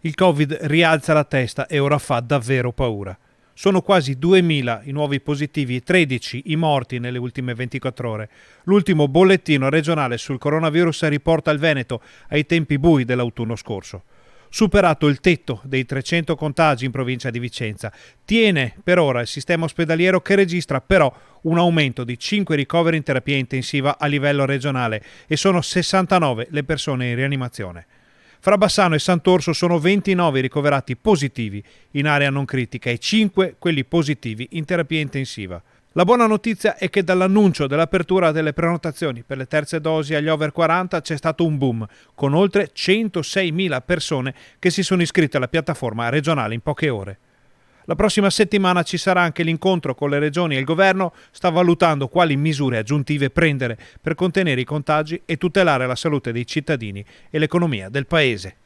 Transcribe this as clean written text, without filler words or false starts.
Il Covid rialza la testa e ora fa davvero paura. Sono quasi 2000 i nuovi positivi e 13 i morti nelle ultime 24 ore. L'ultimo bollettino regionale sul coronavirus riporta il Veneto ai tempi bui dell'autunno scorso. Superato il tetto dei 300 contagi in provincia di Vicenza, tiene per ora il sistema ospedaliero che registra però un aumento di 5 ricoveri in terapia intensiva a livello regionale e sono 69 le persone in rianimazione. Fra Bassano e Sant'Orso sono 29 ricoverati positivi in area non critica e 5 quelli positivi in terapia intensiva. La buona notizia è che dall'annuncio dell'apertura delle prenotazioni per le terze dosi agli over 40 c'è stato un boom, con oltre 106.000 persone che si sono iscritte alla piattaforma regionale in poche ore. La prossima settimana ci sarà anche l'incontro con le regioni e il governo sta valutando quali misure aggiuntive prendere per contenere i contagi e tutelare la salute dei cittadini e l'economia del paese.